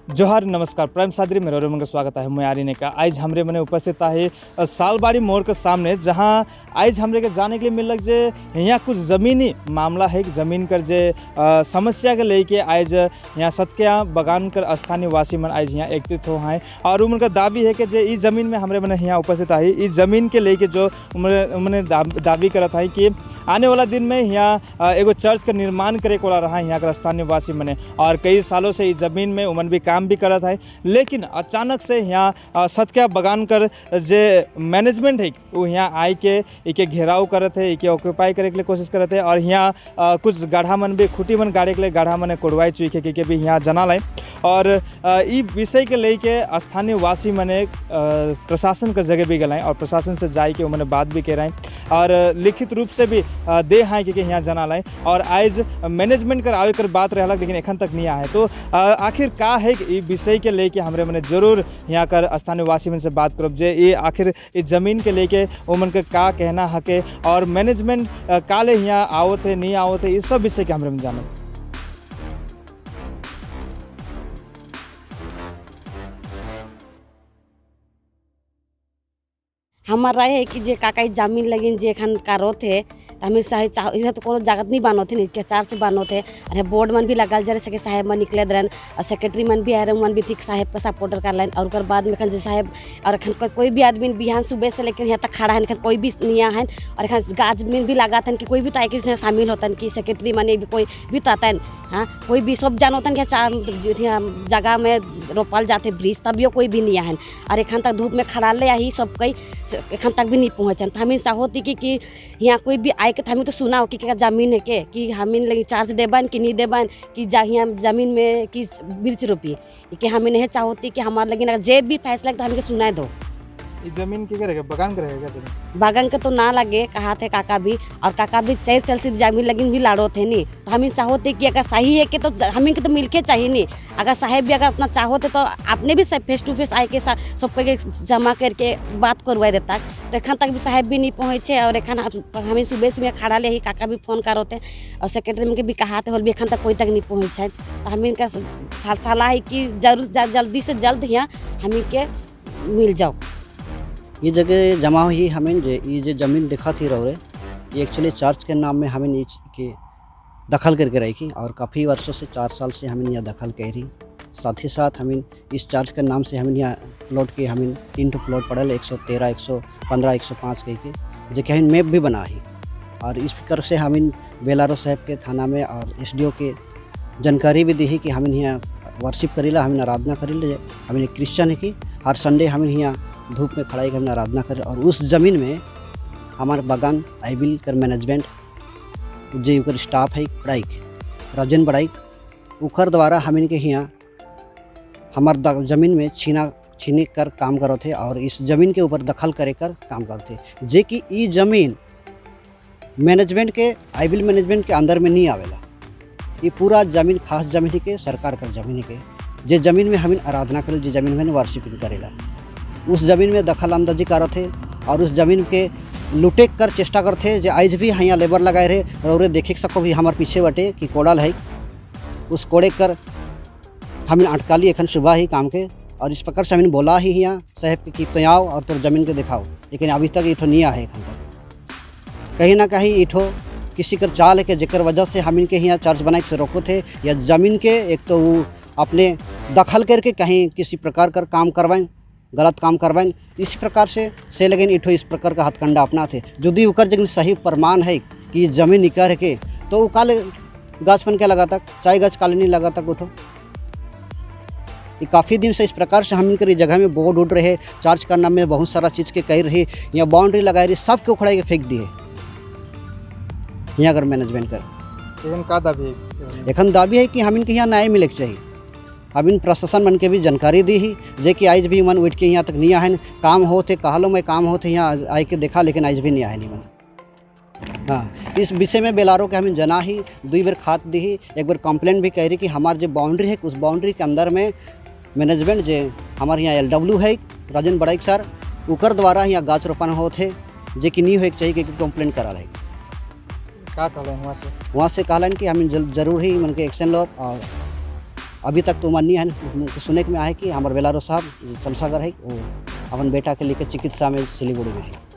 जोहार नमस्कार प्राइम सादरी में रोमन का स्वागत है। मैं आर्यन का आज हमरे मने उपस्थित है सालबाड़ी मोड़ के सामने, जहां आज हमरे के जाने के लिए मिल लग जे यहाँ कुछ ज़मीनी मामला है। ज़मीन कर जे समस्या के लेके आज यहाँ सतकिया बगान कर स्थानीय वासी मन आज यहाँ एकत्रित हो हैं और उनका दावी है कि जे इस ज़मीन में हमरे मने यहाँ उपस्थित है, इस ज़मीन के लेके जो उन्होंने दावी करत है कि आने वाला दिन में यहाँ एगो चर्च का निर्माण करे को रहा है यहाँ का स्थानीय वासी मने, और कई सालों से इस ज़मीन में उमन भी काम भी करत है। लेकिन अचानक से यहाँ सतकिया बगान कर जे मैनेजमेंट है वो यहाँ आए के इके घेराव करत है, इके ऑक्यूपाई करे के लिए कोशिश करत है और यहाँ कुछ गाढ़ा मन भी खुटी मन गाड़े के लिए गाढ़ा मन कोड़वाई चुके के भी यहाँ जनाल है। और ई विषय के लेके स्थानीय वासी मने प्रशासन का जगह भी गए और प्रशासन से जाए के उन्होंने बात भी कह रहे हैं और लिखित रूप से भी दे हैं कि यहाँ जनाल है। और आज मैनेजमेंट कर आवे कर बात रहला लेकिन एखन तक नहीं आए। तो आखिर का है कि विषय के लेके हमरे मने जरूर यहाँ कर स्थानीय वासी मन से बात करब जे ये आखिर इस ज़मीन के लेके उमन के का कहना हके और मैनेजमेंट काले यहाँ आवत है नहीं आवत है, इस सब विषय के हमरे में जाने। हमार राय है कि जे काकाई जमीन लगिन जे एखन कारोत है हमें चाहे इधर तो कोनो जगत नहीं बनोते नहीं के चार्ज बनोते अरे बोर्ड मन भी लगल जरे से साहेब मन निकले दरन और सेक्रेटरी मन भी आए मन भी ठीक साहेब का सपोर्टर कर लाइन और ओकर बाद में जे साहेब और एखन कोई भी आदमी बिहान सुबह से लेकर यहाँ तक खड़ा है, कोई भी नहीं है और एखन गाज में भी लगा कि कोई भी तो आके शामिल होता कि सेक्रेटरी मन भी कोई भी तो आता है। हाँ, कोई भी सब जान होता कि जगह में रोपल जाते ब्रिज तभियो कोई भी नहीं है और एखन तक धूप में खड़ा ले ही सब कोई एखन तक भी नहीं पहुँचन। तो हमें होती कि यहाँ कोई भी आए के हमें तो सुना हो कि क्या ज़मीन है के कि हमें लगे चार्ज देबन कि नहीं देबन कि यहाँ ज़मीन में कि मिर्च रोपी कि हमें नहीं चाहती कि हमारे लगे जे भी फैसला तो हमें सुनाए दो। ये ज़मीन की करेगा बगान करेगा बागान के तो ना लगे कहा थे काका भी और काका भी चल चल से जमीन लगिन भी लाड़ो थे नहीं। तो हमें चाहोते कि अगर सही है कि तो हमें के तो मिलके चाहिए नहीं। अगर साहेब भी अगर अपना चाहोते तो आपने भी फेस टू फेस आए के साथ सबके जमा करके बात करवा देता। तो एखन तक भी साहेब भी नहीं पहुँचे और एखन हमें सुबह से काड़ा ले ही काका भी फोन करो थे और सेक्रेटरी में के भी कहा थे भी एखन तक कोई तक नहीं पहुँचे। तो हमें इनका सलाह है कि जरूर जल्दी से जल्द यहाँ हमें के मिल जाओ। ये जगह जमा हुई हमें ये जो ज़मीन दिखा थी रहो ये एक्चुअली चर्च के नाम में हमें के दखल करके रखी और काफ़ी वर्षों से 4 साल से हमें यहाँ दखल कह रही। साथ ही साथ हमें इस चर्च के नाम से हमें यहाँ प्लॉट के हमें 3 प्लॉट पड़ल 113, 115, 105 कह के जो कि हमें मैप भी बना ही और इस प्रकार से हमें बेलारो साहब के थाना में और SDO के जानकारी भी दी है कि हमें यहाँ वर्शिप करीला, हमें आराधना करीला। हमें क्रिश्चियन है कि हर संडे हमें यहाँ धूप में खड़ा हमने आराधना करें और उस ज़मीन में हमारे बागान आईबिल कर मैनेजमेंट जो उकर स्टाफ है पढ़ाई राजन पढ़ाई उकर द्वारा हमें के यहाँ हमार ज़मीन में छीनी कर काम करो थे और इस ज़मीन के ऊपर दखल करे कर काम करते जे कि ये ज़मीन मैनेजमेंट के आईबिल मैनेजमेंट के अंदर में नहीं आवेला। ये पूरा ज़मीन खास ज़मीन के सरकार कर ज़मीन के जे ज़मीन में हमें आराधना करे जो ज़मीन में वर्शिप करेला उस ज़मीन में दखल अंदाजी कर थे और उस ज़मीन के लुटे कर चेष्टा करते जो आज भी यहाँ लेबर लगाए रहे और देखे सको भी हमारे पीछे बटे कि कोड़ल है उस कोड़े कर हमें अटकाली एखन सुबह ही काम के और इस प्रकार से हमें बोला ही यहाँ साहेब कि तो आओ और तो ज़मीन के दिखाओ, लेकिन अभी तक इठो नहीं आए एखन तक। कहीं ना कहीं इठो किसी कर चाल है कि जेकर वजह से हम इनके यहाँ चर्च बनाए से रोको थे या ज़मीन के एक तो वो अपने दखल करके कहीं किसी प्रकार कर काम करवाएं, गलत काम करवाएं। इस प्रकार से लेकिन इठो इस प्रकार का हथकंडा अपना थे यदि उकर जगह सही प्रमाण है कि ज़मीन निकर के तो वो काले गाछ पन के लगा तक चाय गाछ काले नहीं लगा तक उठो। ये काफ़ी दिन से इस प्रकार से हम इनकर जगह में बोर्ड उड़ रहे चार्ज करना में बहुत सारा चीज़ के कह रही यहाँ बाउंड्री लगाई रही सब के उखड़ा के फेंक दिए यहाँ अगर मैनेजमेंट कर एखन दाबी है कि हम इनके यहाँ न्याय मिले चाहिए। अब इन प्रशासन मन के भी जानकारी दी ही जे कि आज भी मन उठ के यहाँ तक नहीं आए काम होते कहलो मैं काम होते यहाँ आए के देखा लेकिन आज भी नहीं आए नहीं मन। हाँ, इस विषय में बेलारो के हमें जना ही 2 बार खात दी ही, एक बार कंप्लेंट भी कह रही कि हमारे जो बाउंड्री है उस बाउंड्री के अंदर में मैनेजमेंट जो हमारे यहाँ LW है राजन बड़ाई सर उकर द्वारा यहाँ गाछ रोपण होते जे कि नहीं हो चाहिए कि कंप्लेंट करा है वहाँ से कहलन कि हम जरूर ही मन के एक्शन लो और अभी तक तो माननीय है सुने में आए कि हमारे बेलारो साहब चमसागर है वो अपन बेटा के लेकर चिकित्सा में सिलीगुड़ी में है।